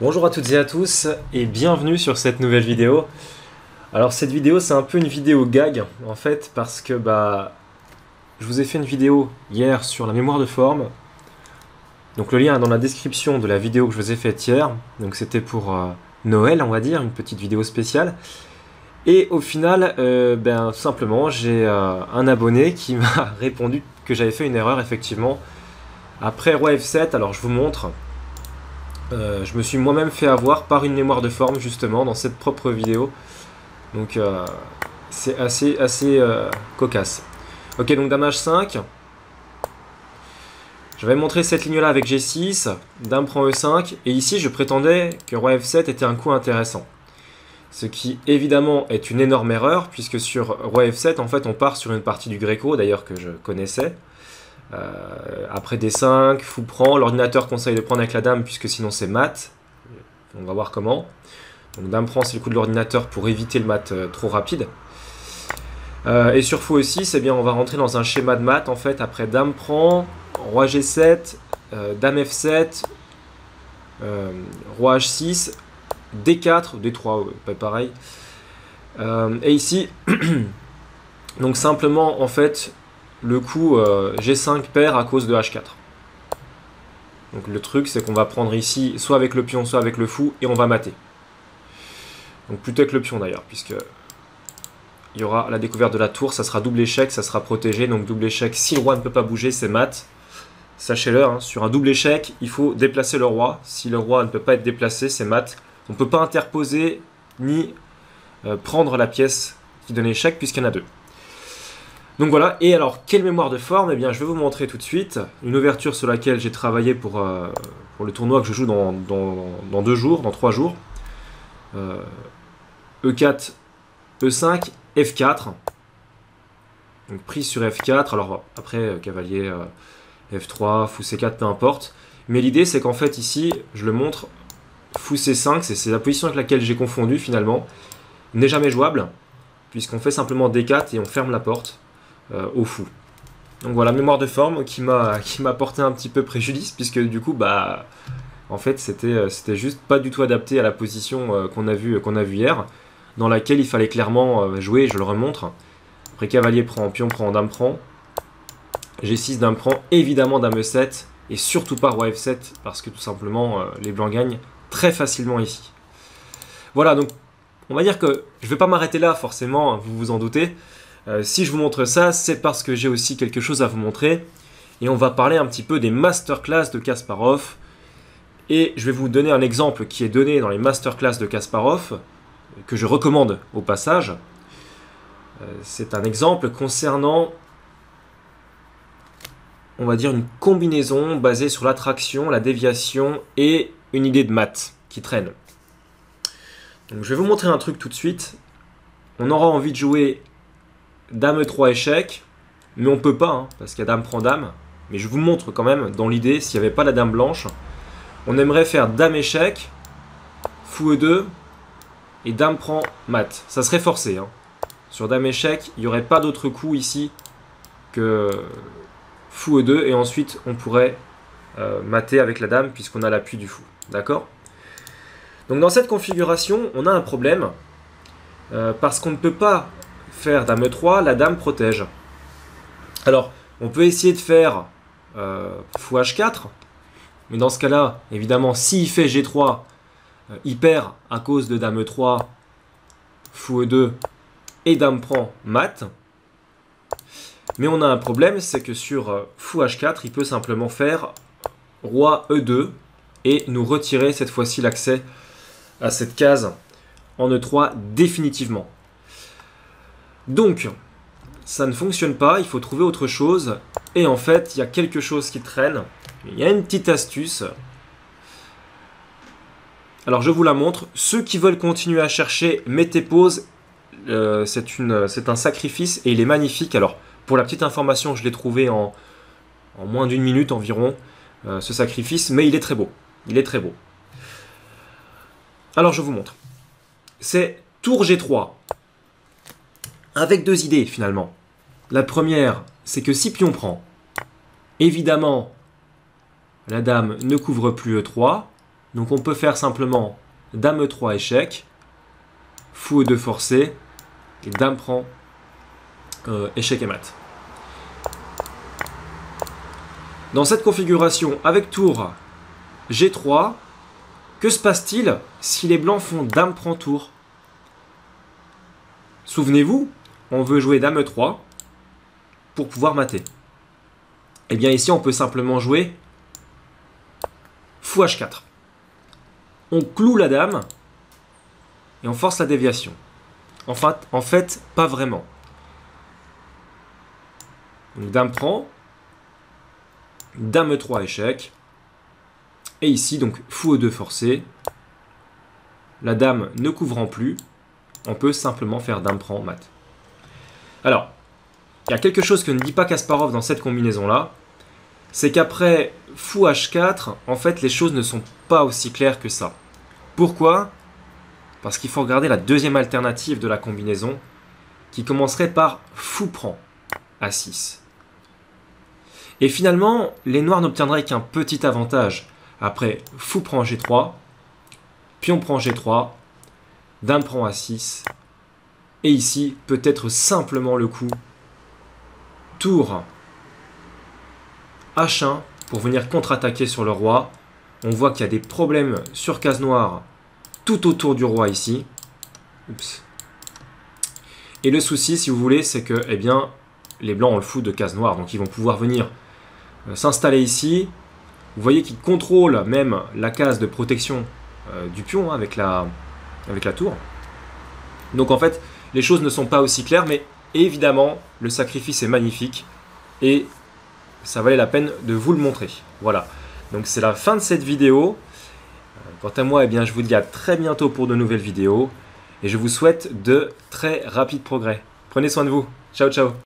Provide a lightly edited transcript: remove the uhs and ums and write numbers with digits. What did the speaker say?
Bonjour à toutes et à tous et bienvenue sur cette nouvelle vidéo. Alors cette vidéo c'est un peu une vidéo gag en fait parce que je vous ai fait une vidéo hier sur la mémoire de forme. Donc le lien est dans la description de la vidéo que je vous ai faite hier. Donc c'était pour Noël on va dire, une petite vidéo spéciale. Et au final, tout simplement j'ai un abonné qui m'a répondu que j'avais fait une erreur effectivement. Après Roi F7, alors je vous montre. Je me suis moi-même fait avoir par une mémoire de forme justement dans cette propre vidéo. Donc c'est assez cocasse. Ok, donc dame H5. J'avais montré cette ligne là avec G6, dame prend E5, et ici je prétendais que Roi F7 était un coup intéressant. Ce qui évidemment est une énorme erreur, puisque sur Roi F7 en fait on part sur une partie du Gréco, d'ailleurs que je connaissais. Après D5, fou prend, l'ordinateur conseille de prendre avec la dame puisque sinon c'est mat. On va voir comment. Donc dame prend, c'est le coup de l'ordinateur pour éviter le mat trop rapide. Et sur fou aussi, c'est bien, on va rentrer dans un schéma de mat en fait. Après dame prend, roi G7, dame F7, roi H6, D4, D3, pas pareil. Et ici, donc simplement en fait, le coup G5 perd à cause de H4. Donc le truc c'est qu'on va prendre ici soit avec le pion soit avec le fou et on va mater. Donc plutôt avec le pion d'ailleurs puisque il y aura la découverte de la tour, ça sera double échec, ça sera protégé. Donc double échec, si le roi ne peut pas bouger c'est mat. Sachez-le, hein, sur un double échec il faut déplacer le roi. Si le roi ne peut pas être déplacé c'est mat. On ne peut pas interposer ni prendre la pièce qui donne échec puisqu'il y en a deux. Donc voilà, et alors quelle mémoire de forme? Eh bien je vais vous montrer tout de suite une ouverture sur laquelle j'ai travaillé pour le tournoi que je joue dans 2 jours, dans 3 jours. E4, E5, F4. Donc prise sur F4, alors après cavalier F3, fou C4, peu importe. Mais l'idée c'est qu'en fait ici, je le montre, fou C5, c'est la position avec laquelle j'ai confondu finalement, n'est jamais jouable, puisqu'on fait simplement D4 et on ferme la porte. Au fou. Donc voilà, mémoire de forme qui m'a porté un petit peu préjudice puisque du coup en fait c'était juste pas du tout adapté à la position qu'on a vu hier, dans laquelle il fallait clairement jouer. Je le remontre. Après cavalier prend, pion prend, dame prend, G6, dame prend, évidemment dame E7 et surtout pas roi F7 parce que tout simplement les blancs gagnent très facilement ici. Voilà, donc on va dire que je vais pas m'arrêter là forcément, vous vous en doutez. Si je vous montre ça, c'est parce que j'ai aussi quelque chose à vous montrer. Et on va parler un petit peu des masterclass de Kasparov. Et je vais vous donner un exemple qui est donné dans les masterclass de Kasparov, que je recommande au passage. C'est un exemple concernant, on va dire, une combinaison basée sur l'attraction, la déviation et une idée de maths qui traîne. Donc je vais vous montrer un truc tout de suite. On aura envie de jouer dame E3 échec, mais on peut pas, hein, parce qu'il y a dame prend dame. Mais je vous montre quand même, dans l'idée, s'il n'y avait pas la dame blanche, on aimerait faire dame échec, fou E2, et dame prend mat. Ça serait forcé. Hein. Sur dame échec, il n'y aurait pas d'autre coup ici que fou E2, et ensuite on pourrait mater avec la dame, puisqu'on a l'appui du fou. D'accord? Donc dans cette configuration, on a un problème, parce qu'on ne peut pas faire dame E3, la dame protège. Alors, on peut essayer de faire fou H4, mais dans ce cas-là, évidemment, s'il fait G3, il perd à cause de dame E3, fou E2 et dame prend mat. Mais on a un problème, c'est que sur fou H4, il peut simplement faire roi E2 et nous retirer cette fois-ci l'accès à cette case en E3 définitivement. Donc, ça ne fonctionne pas, il faut trouver autre chose. Et en fait, il y a quelque chose qui traîne. Il y a une petite astuce. Alors, je vous la montre. Ceux qui veulent continuer à chercher, mettez pause. C'est un sacrifice et il est magnifique. Alors, pour la petite information, je l'ai trouvé en moins d'1 minute environ, ce sacrifice. Mais il est très beau. Il est très beau. Alors, je vous montre. C'est tour G3. Avec 2 idées finalement. La première, c'est que si pion prend, évidemment, la dame ne couvre plus E3, Donc on peut faire simplement Dame E3 échec, Fou E2 forcé, et Dame prend échec et mat. Dans cette configuration avec tour G3, que se passe-t-il si les blancs font Dame prend tour? Souvenez-vous, on veut jouer Dame E3 pour pouvoir mater. Et bien ici, on peut simplement jouer Fou H4. On cloue la dame et on force la déviation. En fait, pas vraiment. Donc Dame prend, Dame E3 échec, et ici, donc Fou E2 forcé. La dame ne couvrant plus, on peut simplement faire Dame prend mat. Alors, il y a quelque chose que ne dit pas Kasparov dans cette combinaison-là, c'est qu'après Fou H4, en fait, les choses ne sont pas aussi claires que ça. Pourquoi? Parce qu'il faut regarder la deuxième alternative de la combinaison, qui commencerait par Fou prend A6. Et finalement, les noirs n'obtiendraient qu'un petit avantage. Après Fou prend G3, Pion prend G3, Dame prend A6, et ici, peut-être simplement le coup Tour H1 pour venir contre-attaquer sur le roi. On voit qu'il y a des problèmes sur case noire tout autour du roi ici. Oups. Et le souci, si vous voulez, c'est que eh bien, les blancs ont le fou de case noire. Donc ils vont pouvoir venir s'installer ici. Vous voyez qu'ils contrôlent même la case de protection du pion hein, avec la tour. Donc en fait, les choses ne sont pas aussi claires, mais évidemment, le sacrifice est magnifique. Et ça valait la peine de vous le montrer. Voilà, donc c'est la fin de cette vidéo. Quant à moi, eh bien, je vous dis à très bientôt pour de nouvelles vidéos. Et je vous souhaite de très rapides progrès. Prenez soin de vous. Ciao, ciao.